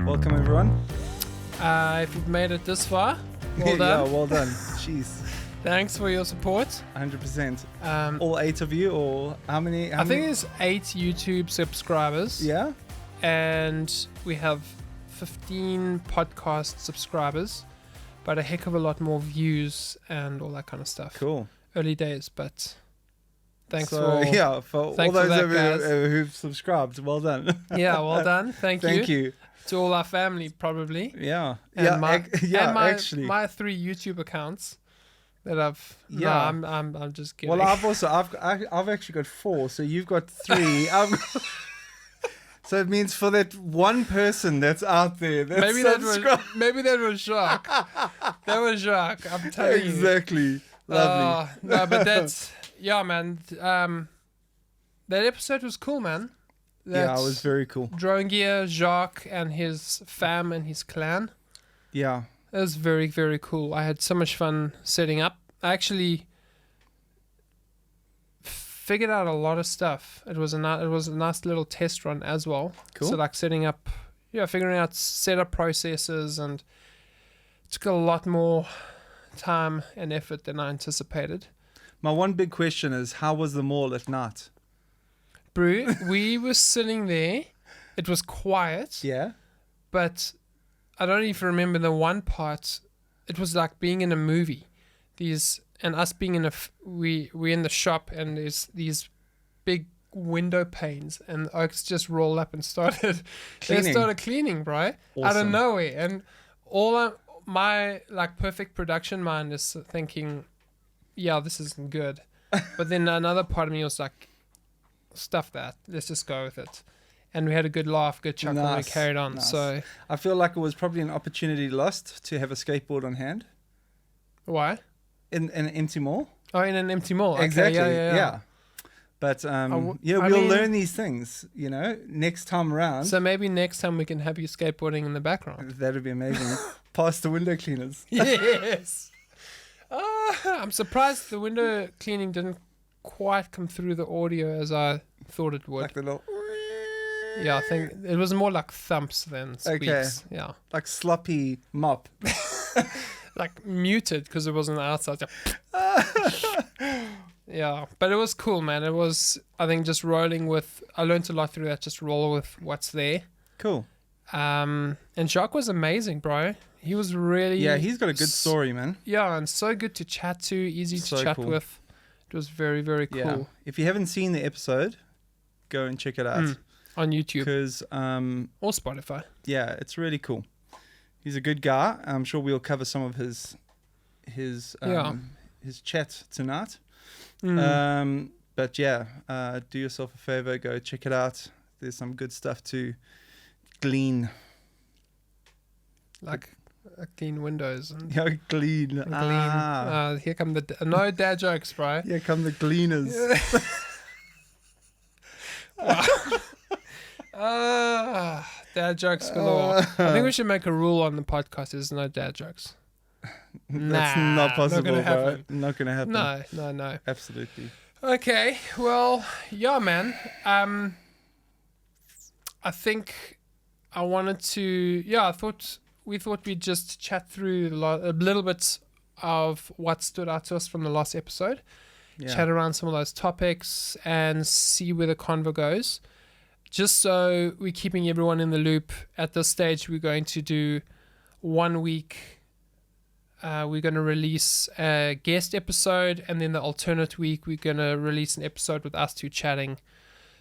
Welcome, everyone. If you've made it this far, well done. Yeah, well done. Jeez. Thanks for your support. 100%. All 8 of you, or how many? I think there's 8 YouTube subscribers. Yeah? And we have 15 podcast subscribers, but a heck of a lot more views and all that kind of stuff. Cool. Early days, but thanks for all thanks those for that, who've subscribed, well done. Yeah, well done. Thank you. To all our family, probably. Yeah. And Actually. My 3 YouTube accounts that I've. Yeah. No, I'm just kidding. Well, I've actually got 4, so you've got 3. So it means for that one person that's out there, maybe that was Jacques. That was Jacques. I'm telling you. Exactly. Lovely. No, but that's man. That episode was cool, man. Yeah, it was very cool. Drone Gear, Jacques, and his fam and his clan. Yeah. It was very, very cool. I had so much fun setting up. I actually figured out a lot of stuff. It was a nice little test run as well. Cool. So like setting up, figuring out setup processes, and it took a lot more time and effort than I anticipated. My one big question is, how was the mall at night? Brew, we were sitting there. It was quiet. Yeah. But I don't even remember the one part. It was like being in a movie. And us being in we're in the shop, and there's these big window panes, and the oaks just rolled up and started cleaning, bro. Awesome. Out of nowhere. And my like perfect production mind is thinking, yeah, this isn't good. But then another part of me was like, stuff that, let's just go with it. And we had a good laugh, good chuckle, and we carried on. Nice. So I feel like it was probably an opportunity lost to have a skateboard on hand. Why? In an empty mall. Oh, in an empty mall. Exactly. Okay, yeah. But we'll learn these things, next time around. So maybe next time we can have you skateboarding in the background. That'd be amazing. Past the window cleaners. Yes. I'm surprised the window cleaning didn't quite come through the audio as I thought it would. Like the little... Yeah, I think it was more like thumps than squeaks. Okay. Yeah. Like sloppy mop. Like muted because it was on the outside. Yeah, but it was cool, man. It was, I think, just rolling with... I learned a lot through that. Just roll with what's there. Cool. And Jacques was amazing, bro. He was really... Yeah, he's got a good story, man. Yeah, and so good to chat to, easy to chat with. It was very, very cool. Yeah. If you haven't seen the episode, go and check it out. On YouTube. Because... or Spotify. Yeah, it's really cool. He's a good guy. I'm sure we'll cover some of his chat tonight. But yeah, do yourself a favor, go check it out. There's some good stuff to glean. Like clean windows. And yeah, glean. Here come no dad jokes, bro. Here come the gleaners. Dad jokes galore. I think we should make a rule on the podcast: there's no dad jokes. That's not possible, not gonna happen. Bro. Not gonna happen. No. Absolutely. Okay. Well, yeah, man. I think I wanted to. Yeah, we thought we'd just chat through a little bit of what stood out to us from the last episode. Yeah. Chat around some of those topics and see where the convo goes. Just so we're keeping everyone in the loop, at this stage, we're going to do 1 week. We're going to release a guest episode, and then the alternate week, we're going to release an episode with us two chatting.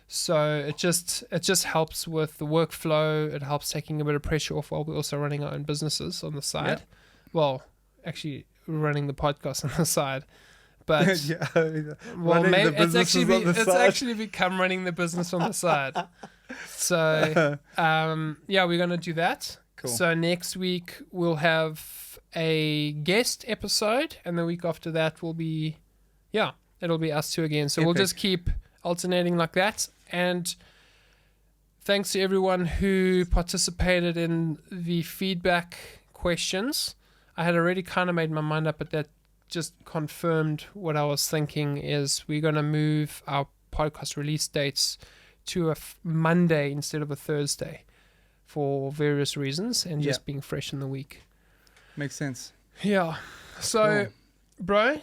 So it just helps with the workflow. It helps taking a bit of pressure off while we're also running our own businesses on the side. Yeah. Well, actually, running the podcast on the side. But well, maybe it's actually become running the business on the side. So we're gonna do that. Cool. So next week we'll have a guest episode, and the week after that will be, it'll be us two again. So Epic. We'll just keep alternating like that. And thanks to everyone who participated in the feedback questions. I had already kind of made my mind up, but that just confirmed what I was thinking is we're going to move our podcast release dates to a Monday instead of a Thursday. for various reasons, and Yeah. just being fresh in the week. Makes sense. Yeah. So, Cool. bro,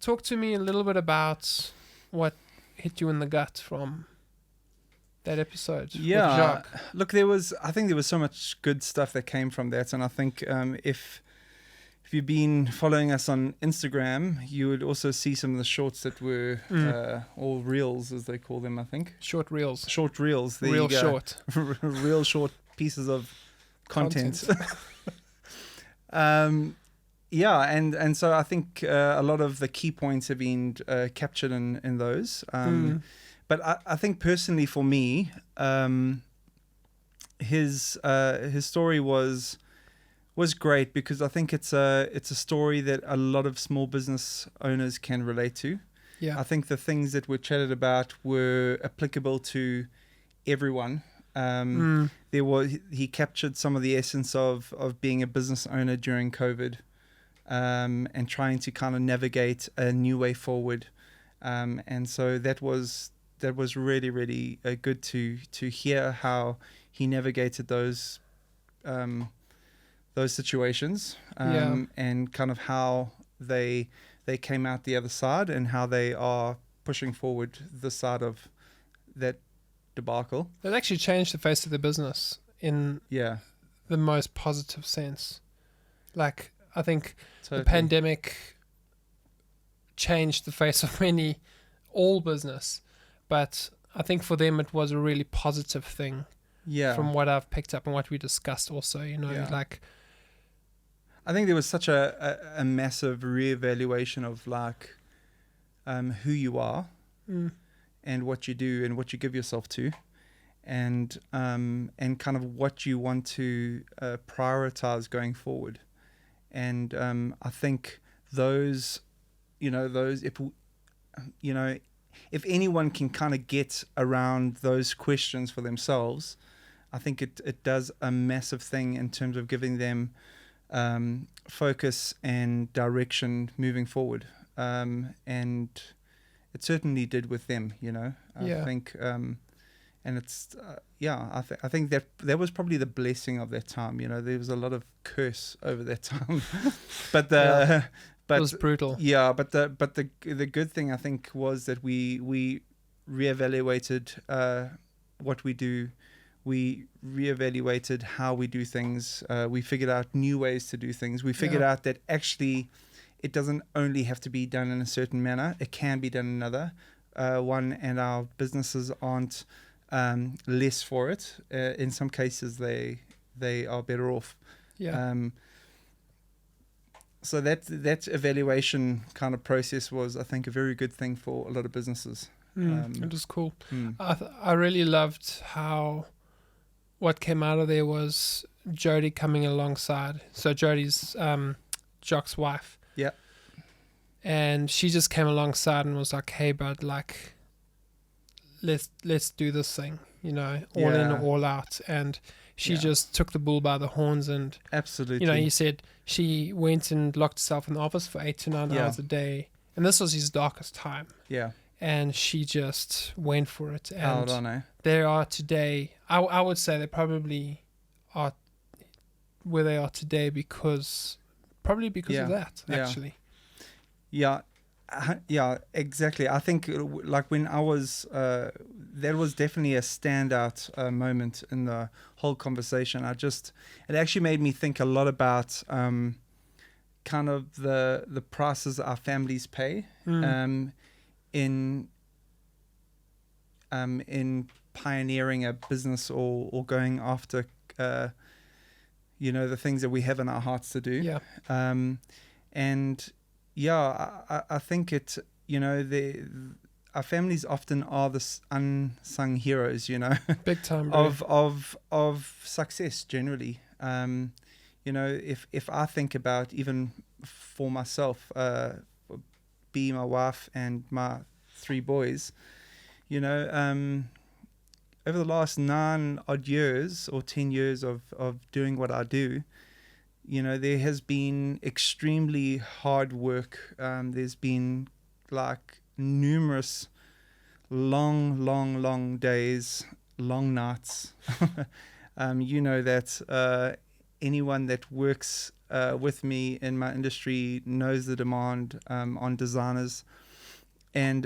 talk to me a little bit about what hit you in the gut from that episode with Yeah, Jacques. look, I think there was so much good stuff that came from that, and I think if you've been following us on Instagram, you would also see some of the shorts that were all reels, as they call them. I think Short reels. short reels. There Real you go. short. Real short pieces of content. Yeah, and so I think a lot of the key points have been captured in those. But I think personally for me, his story was great, because I think it's a story that a lot of small business owners can relate to. Yeah. I think the things that were chatted about were applicable to everyone. He captured some of the essence of being a business owner during COVID, and trying to kind of navigate a new way forward. And so that was really, really good to hear how he navigated those situations, and kind of how they came out the other side, and how they are pushing forward this side of that debacle. It actually changed the face of the business in the most positive sense. Like, I think the pandemic changed the face of all business, but I think for them it was a really positive thing. Yeah. From what I've picked up and what we discussed also, like, I think there was such a massive reevaluation of like who you are, and what you do and what you give yourself to, and kind of what you want to prioritize going forward. And I think those if anyone can kind of get around those questions for themselves, I think it does a massive thing in terms of giving them focus and direction moving forward. And it certainly did with them, I think, and it's, I think that was probably the blessing of that time. There was a lot of curse over that time, but but it was brutal. Yeah, but the good thing, I think, was that we reevaluated what we do. We reevaluated how we do things. We figured out new ways to do things. We figured out that actually it doesn't only have to be done in a certain manner. It can be done in another one, and our businesses aren't less for it. In some cases, they are better off. Yeah. So that evaluation kind of process was, I think, a very good thing for a lot of businesses. It was cool. I really loved how what came out of there was Jody coming alongside. So Jody's Jock's wife. Yeah. And she just came alongside and was like, "Hey, bud, like, let's do this thing, all in or all out." And she just took the bull by the horns, and absolutely, he said she went and locked herself in the office for 8 to 9 hours a day, and this was his darkest time. Yeah. And she just went for it. And on, they are today, I would say they probably are where they are today because of that, actually. Yeah, exactly. I think like when I was, that was definitely a standout moment in the whole conversation. It actually made me think a lot about kind of the prices our families pay in pioneering a business or going after the things that we have in our hearts to do. Yeah. I think it, our families often are the unsung heroes, big time, bro. of success generally. If I think about, even for myself, be my wife and my 3 boys, over the last 9 odd years or 10 years of doing what I do, there has been extremely hard work. There's been like numerous long days long nights. You know that anyone that works with me in my industry knows the demand on designers, and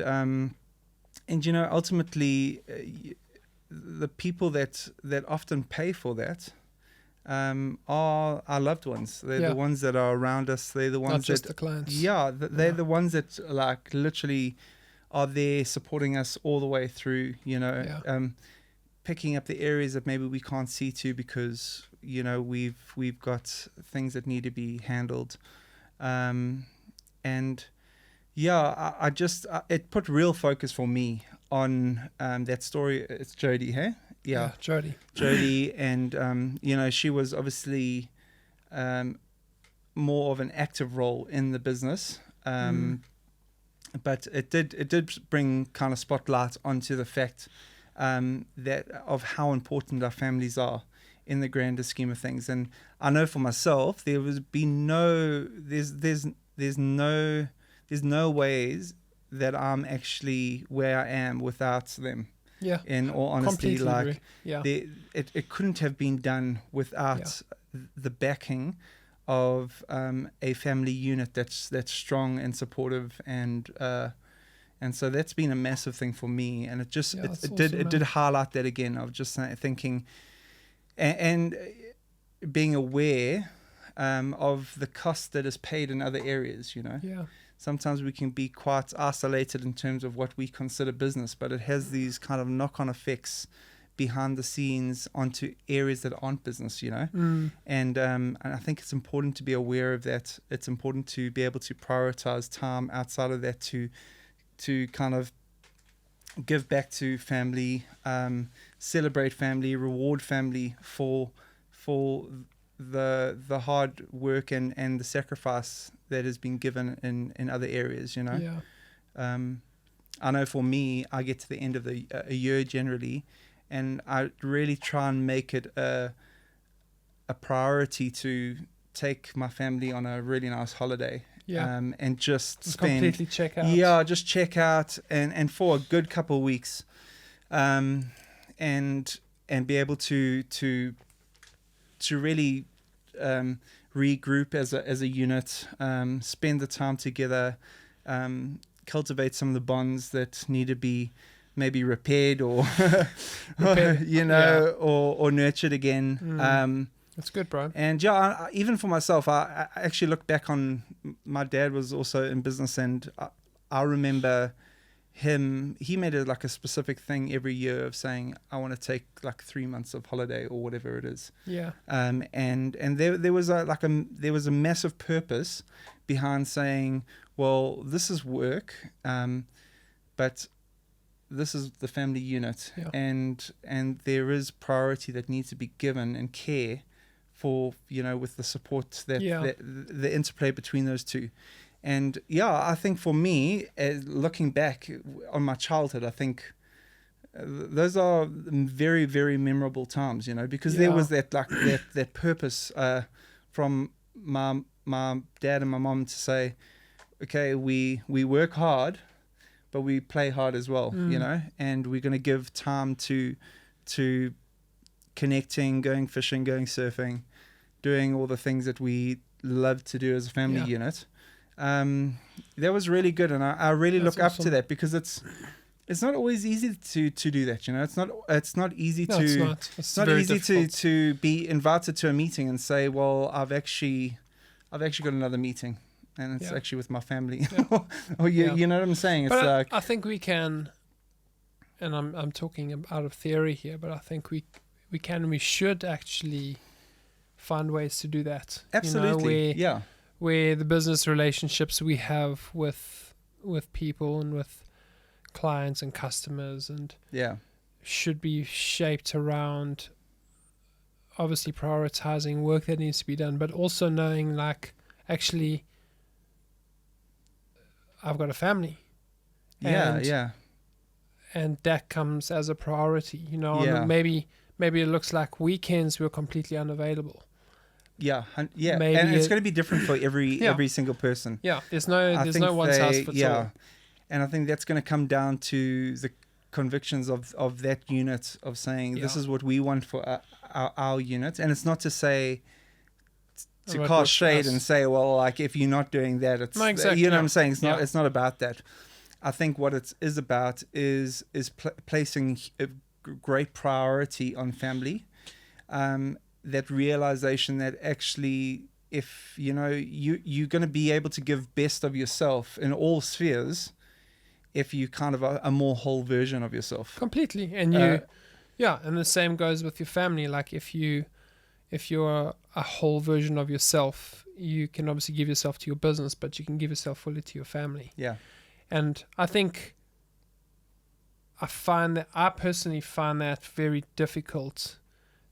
you know, ultimately the people that often pay for that are our loved ones. They're the ones that are around us. They're the ones not just the clients. Yeah, they're the ones that like literally are there supporting us all the way through. You know, picking up the areas that maybe we can't see to because you know we've got things that need to be handled, and yeah, I just it put real focus for me on that story. It's Jody, hey? Yeah, Jody, and you know, she was obviously more of an active role in the business, but it did bring kind of spotlight onto the fact that of how important our families are in the grander scheme of things. And I know for myself, there's no ways that I'm actually where I am without them. Yeah. In all honesty, completely like agree. it couldn't have been done without the backing of a family unit that's strong and supportive, and so that's been a massive thing for me. And it just it did highlight that again of just thinking and being aware of the cost that is paid in other areas. You know. Yeah. Sometimes we can be quite isolated in terms of what we consider business, but it has these kind of knock-on effects behind the scenes onto areas that aren't business, you know. And I think it's important to be aware of that. It's important to be able to prioritize time outside of that to kind of give back to family, celebrate family, reward family for the hard work and the sacrifice that has been given in other areas, you know. I know for me, I get to the end of a year generally, and I really try and make it a priority to take my family on a really nice holiday. And just completely check out. Yeah, just check out and for a good couple of weeks, and be able to really regroup as a unit, spend the time together, cultivate some of the bonds that need to be maybe repaired or you know, or nurtured again. That's good, bro. And even for myself, I actually look back on my dad was also in business, and I remember he made it like a specific thing every year of saying, I want to take like 3 months of holiday or whatever it is. And there was a massive purpose behind saying, well, this is work, but this is the family unit, and there is priority that needs to be given and care for, you know, with the support that the interplay between those two. And I think for me, looking back on my childhood, I think those are very, very memorable times, you know, because there was that purpose from my dad and my mom to say, okay, we work hard, but we play hard as well, you know, and we're going to give time to connecting, going fishing, going surfing, doing all the things that we love to do as a family unit. That was really good, and I really look up to that, because it's not always easy to do that, you know. It's not easy to be invited to a meeting and say, well, I've actually got another meeting, and it's actually with my family. or you know what I'm saying? It's but I think we can, and I'm talking out of theory here, but I think we should actually find ways to do that. Absolutely. You know, where the business relationships we have with people and with clients and customers and should be shaped around obviously prioritizing work that needs to be done, but also knowing, like, actually I've got a family. And that comes as a priority, you know. Maybe it looks like weekends we're completely unavailable. Maybe and it's going to be different for every single person. There's no one size fits all. And I think that's going to come down to the convictions of that unit, of saying this is what we want for our unit. And it's not to say to cast shade and say, well, like, if you're not doing that, it's exactly, you know what I'm saying. It's not about that. I think what it is about is placing a great priority on family. That realization that actually, if you're going to be able to give best of yourself in all spheres, if you kind of a more whole version of yourself. Completely. And and the same goes with your family. Like if you're a whole version of yourself, you can obviously give yourself to your business, but you can give yourself fully to your family. Yeah. And I think I personally find that very difficult,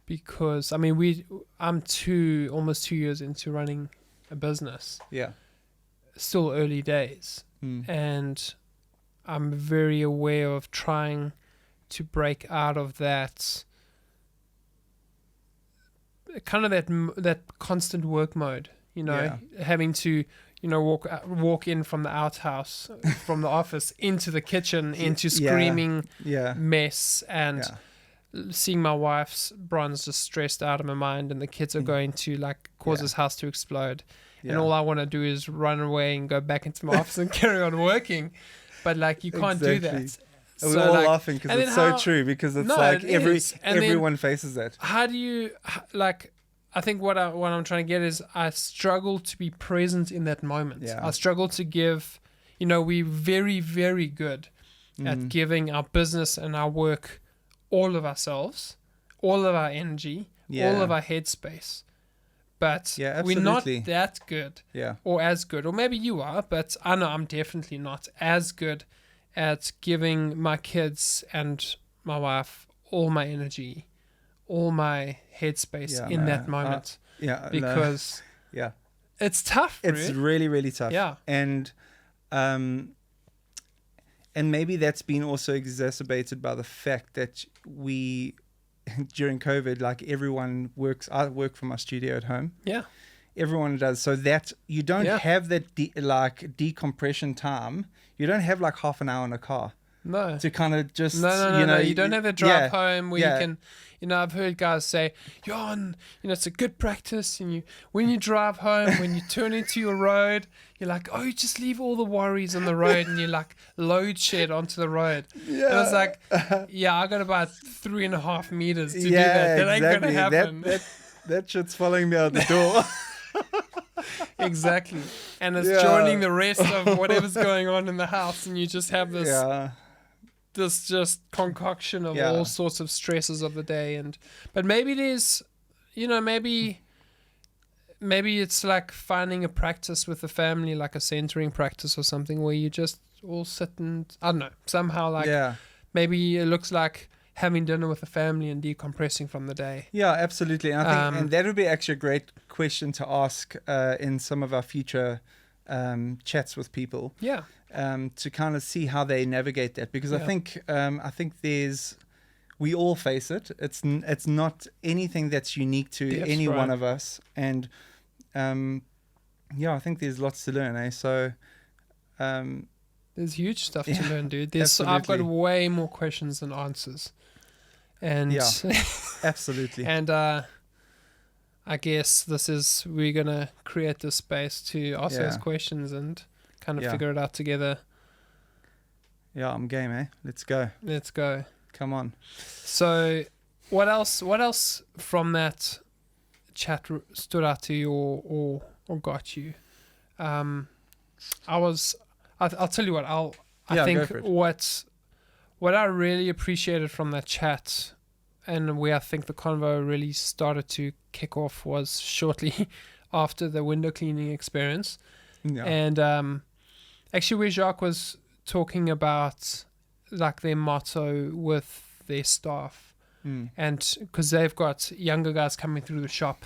because I mean I'm almost 2 years into running a business. Yeah. Still early days. And I'm very aware of trying to break out of that kind of that constant work mode, having to walk in from the outhouse, from the office into the kitchen, into screaming mess, and seeing my wife's Bron's just stressed out of my mind, and the kids are going to cause this house to explode. And all I want to do is run away and go back into my office and carry on working. But you can't do that. We're all laughing because it's so true, because it's everyone faces that. How do you I think what I'm trying to get is I struggle to be present in that moment. I struggle to give, we're very, very good at giving our business and our work all of ourselves, all of our energy, all of our headspace. But we're not that good or as good, or maybe you are, but I know I'm definitely not as good at giving my kids and my wife all my energy, all my headspace in that moment. Because it's tough. It's really, really tough. Yeah. And maybe that's been also exacerbated by the fact that we, during COVID, everyone works. I work from my studio at home. Yeah. Everyone does. So that you don't have that decompression time. You don't have half an hour in a car. No. To kind of just, no. You don't have that drive home where you can, I've heard guys say, it's a good practice. And when you drive home, when you turn into your road, you're like, oh, you just leave all the worries on the road, and you load shed onto the road. Yeah. And it's like, I got about 3.5 meters to do that. That ain't going to happen. That shit's following me out the door. Exactly. And it's joining the rest of whatever's going on in the house, and you just have this this just concoction of all sorts of stresses of the day. But maybe there's maybe it's finding a practice with the family, like a centering practice or something, where you just all sit and I don't know, somehow maybe it looks like having dinner with the family and decompressing from the day. Yeah, absolutely. And I think and that would be actually a great question to ask in some of our future chats with people. Yeah. To kind of see how they navigate that, because I think we all face it. It's not anything that's unique to any one of us, and I think there's lots to learn. So there's huge stuff to learn, dude. I've got way more questions than answers. And absolutely. And I guess we're gonna create this space to ask those questions and kind of figure it out together. Yeah, I'm game, eh? Let's go. Come on. So, what else from that chat stood out to you or got you? I'll tell you what. I think what I really appreciated from that chat, and where I think the convo really started to kick off, was shortly after the window cleaning experience. Yeah. And actually where Jacques was talking about their motto with their staff, and because they've got younger guys coming through the shop,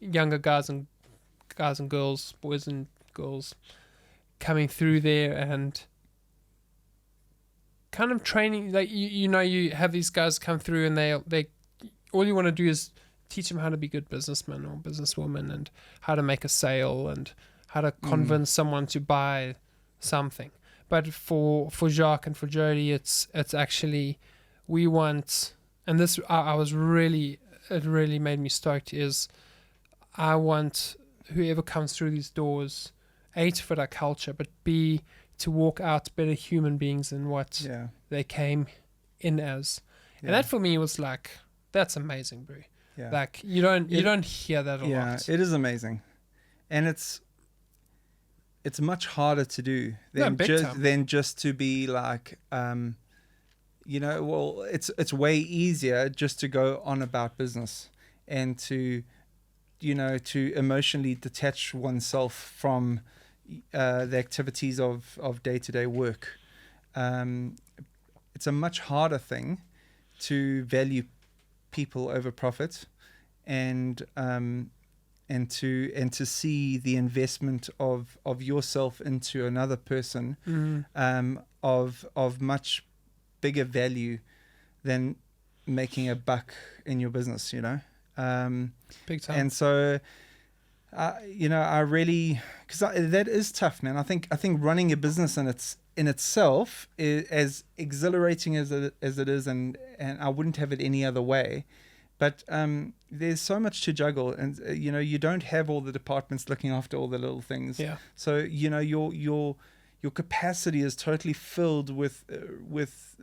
younger guys and girls, boys and girls coming through there, and kind of training, you have these guys come through, and they all you want to do is teach them how to be good businessmen or businesswomen, and how to make a sale, and how to convince someone to buy something. But for Jacques and for Jody, it's actually, we want, and this I was really, it really made me stoked, is I want whoever comes through these doors, A, to fit our culture, but B, to walk out better human beings than what they came in as. And that for me was like, that's amazing, bro. Yeah. Like you don't hear that a lot. Yeah, it is amazing. And it's much harder to do than just to be like, well, it's way easier just to go on about business and to emotionally detach oneself from the activities of day-to-day work. It's a much harder thing to value people over profit, and to see the investment of yourself into another person of much bigger value than making a buck in your business, Big time. And so I really, because that is tough, man. I think running a business in itself is as exhilarating as it is, and I wouldn't have it any other way. But there's so much to juggle, and you don't have all the departments looking after all the little things. Yeah. So your capacity is totally filled with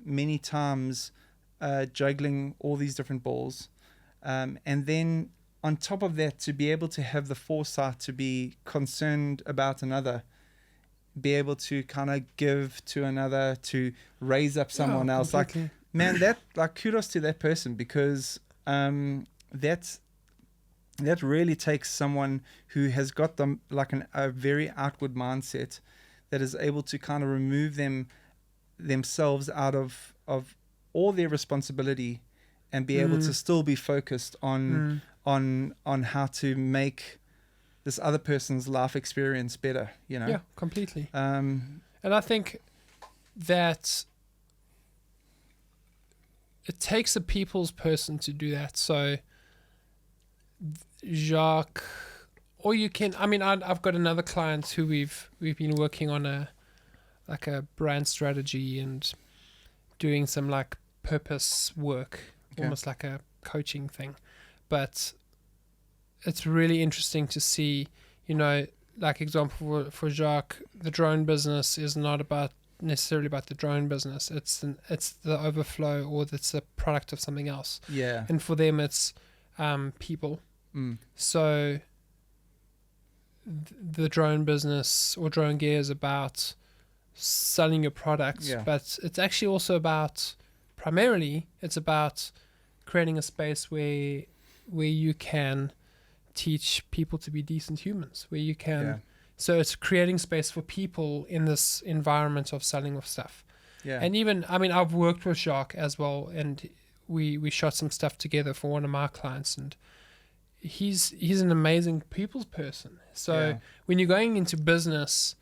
many times juggling all these different balls, and then on top of that, to be able to have the foresight to be concerned about another, be able to kind of give to another, to raise up someone else. Completely. Like, man, that, like, kudos to that person, because that really takes someone who has got them like a very outward mindset, that is able to kind of remove themselves out of all their responsibility and be able to still be focused on how to make this other person's life experience better, Yeah, completely. And I think that it takes a people's person to do that. So Jacques, or you can, I've got another client who we've been working on a brand strategy and doing some like purpose work, almost like a coaching thing. But it's really interesting to see, like example for Jacques, the drone business is not necessarily about the drone business. It's the overflow, or it's a product of something else. Yeah. And for them, it's people. So the drone business or drone gear is about selling your products, but it's actually also about, primarily, it's about creating a space where you can teach people to be decent humans, where you can so it's creating space for people in this environment of selling of stuff. And even I've worked with Jacques as well, and we shot some stuff together for one of my clients, and he's an amazing people's person. So when you're going into business,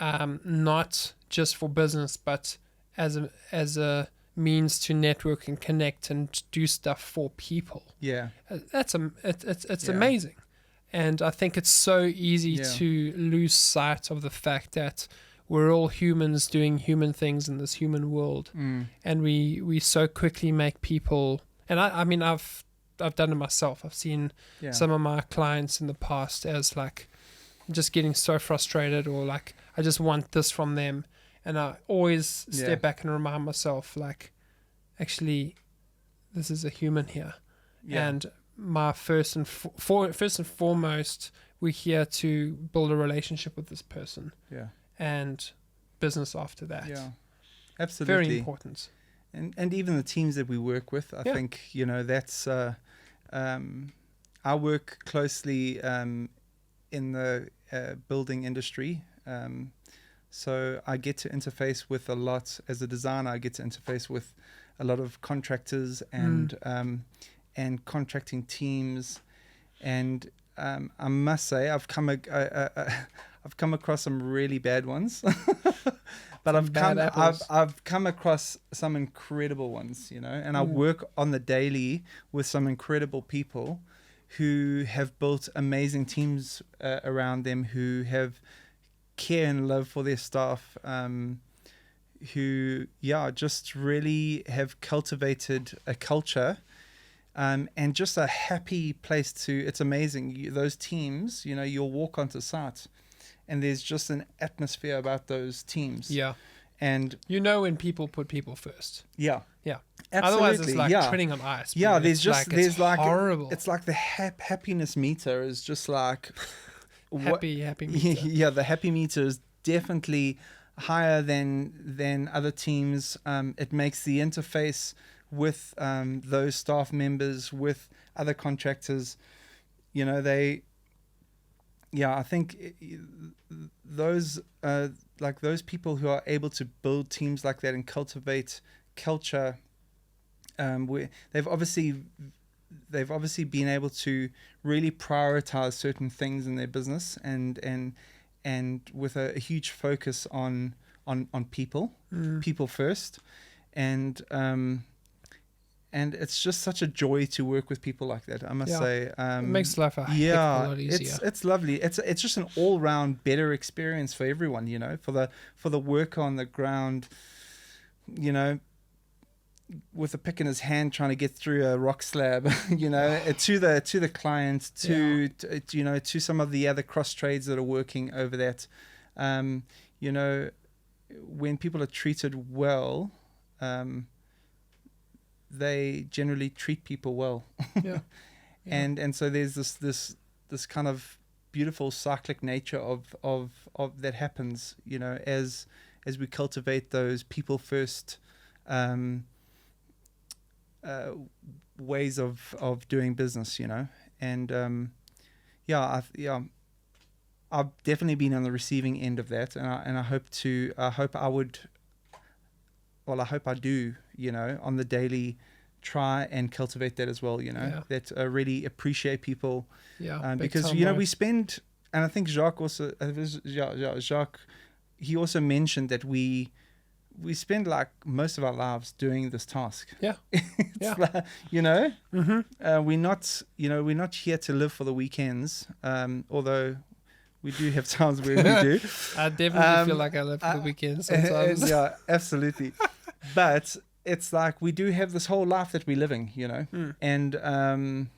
not just for business, but as a means to network and connect and do stuff for people. It's amazing. And I think it's so easy to lose sight of the fact that we're all humans doing human things in this human world, and we so quickly make people. And I've done it myself. I've seen some of my clients in the past as like just getting so frustrated, or like I just want this from them. And I always step back and remind myself, like, actually, this is a human here. And my first and foremost, we're here to build a relationship with this person. And business after that. Absolutely. Very important. And even the teams that we work with, I think, that's... I work closely in the building industry. So I get to interface with a lot, as a designer, I get to interface with a lot of contractors and contracting teams. And I must say, I've come across some really bad ones, but I've come across some incredible ones, and I work on the daily with some incredible people who have built amazing teams around them, who have care and love for their staff, just really have cultivated a culture, and just a happy place to. It's amazing. Those teams, you'll walk onto site, and there's just an atmosphere about those teams. Yeah. And when people put people first. Yeah. Yeah. Absolutely. Otherwise, it's like treading on ice. Yeah, there's horrible. It's like the happiness meter is just like happy meter. Yeah, the happy meter is definitely higher than other teams. It makes the interface with those staff members, with other contractors. I think those those people who are able to build teams like that and cultivate culture, they've obviously been able to really prioritize certain things in their business and with a huge focus on people first, and it's just such a joy to work with people like that, I must say. It makes life a heck of a lot easier. It's lovely. It's just an all-round better experience for everyone, for the worker on the ground, with a pick in his hand trying to get through a rock slab, to the client, to some of the other cross trades that are working over that. When people are treated well, they generally treat people well. Yeah. And so there's this kind of beautiful cyclic nature of that happens, as we cultivate those people first ways of doing business, and I've definitely been on the receiving end of that, and I hope I do, on the daily, try and cultivate that as well, that really appreciate people. Yeah. Because, we spend, and I think Jacques also, he also mentioned that we spend like most of our lives doing this task. Yeah. It's like, we're not here to live for the weekends, although we do have times where we do. I definitely feel like I live for the weekends sometimes. Yeah, absolutely. But it's like we do have this whole life that we're living, and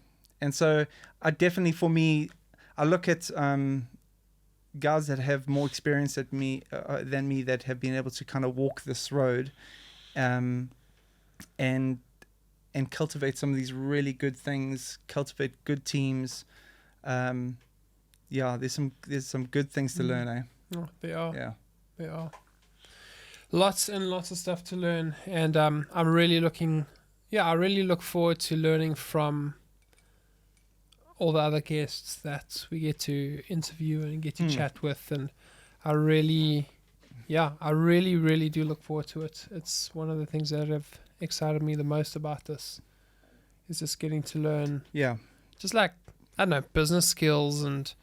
so I definitely, for me, I look at guys that have more experience than me that have been able to kind of walk this road, and cultivate some of these really good things, cultivate good teams. There's some good things to learn, eh? Oh, they are. Yeah, they are. Lots and lots of stuff to learn, and I really look forward to learning from all the other guests that we get to interview and get to chat with, and I really do look forward to it. It's one of the things that have excited me the most about this, is just getting to learn, just like, I don't know, business skills and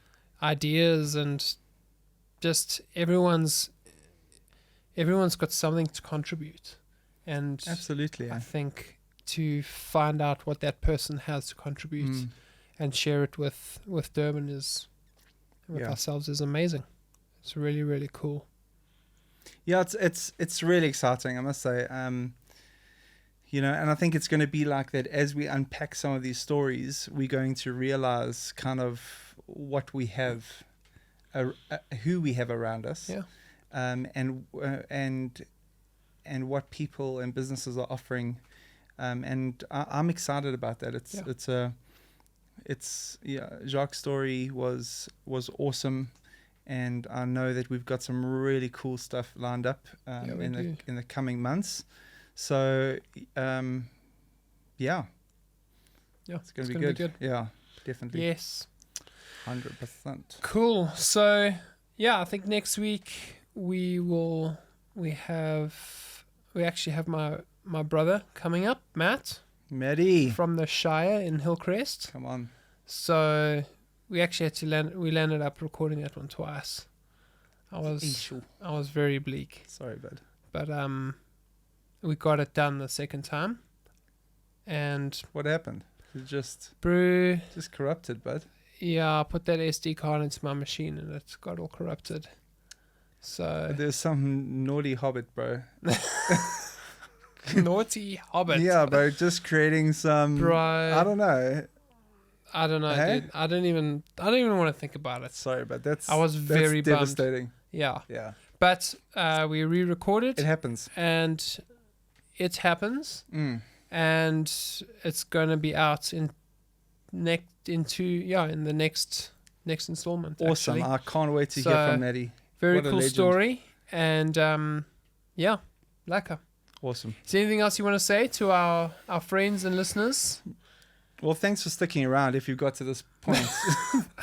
ideas, and just everyone's got something to contribute, and absolutely, I think to find out what that person has to contribute and share it with Durban with ourselves is amazing. It's really, really cool. Yeah, it's really exciting, I must say. And I think it's going to be like that as we unpack some of these stories. We're going to realize kind of what we have, who we have around us. Yeah. And what people and businesses are offering, and I'm excited about that. Jacques' story was awesome, and I know that we've got some really cool stuff lined up in the coming months. So it's going to be good. Yeah, definitely. Yes, 100%. Cool. So I think next week we actually have my brother coming up, Matty from the Shire in Hillcrest. Come on. So we actually had to landed up recording that one twice. I was very bleak. Sorry, bud. But we got it done the second time. And what happened? It just corrupted, bud. Yeah, I put that SD card into my machine and it got all corrupted. So There's some naughty hobbit, bro. naughty hobbit. Yeah, bro. Just creating some. Bro. I don't know. Hey? Dude. I don't even want to think about it. Sorry, but that's. I was very that's devastating. bummed. Yeah. Yeah. But we re-recorded. It happens. And it happens. And it's going to be out in the next installment. Awesome. Actually. I can't wait to hear from Maddie. Very What a cool legend. story. And lekker. Awesome. Is there anything else you want to say to our friends and listeners? Well, thanks for sticking around if you got to this point.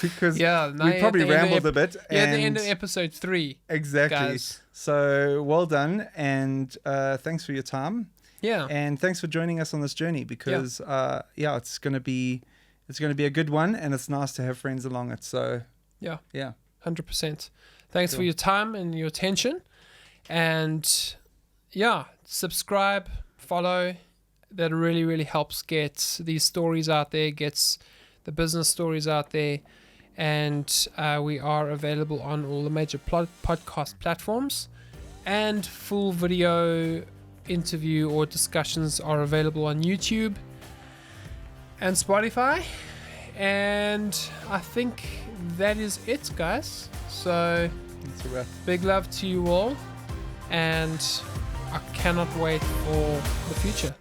Because we now probably rambled a bit. Yeah, at the end of episode 3. Exactly. Guys. So well done. And thanks for your time. Yeah. And thanks for joining us on this journey because, it's going to be a good one. And it's nice to have friends along it. So, yeah. 100%. Thanks for your time and your attention. And, subscribe, follow. That really, really helps get these stories out there, gets the business stories out there. And we are available on all the major podcast platforms. And full video interview or discussions are available on YouTube and Spotify. And I think that is it, guys. So, that's a wrap. Big love to you all. And I cannot wait for the future.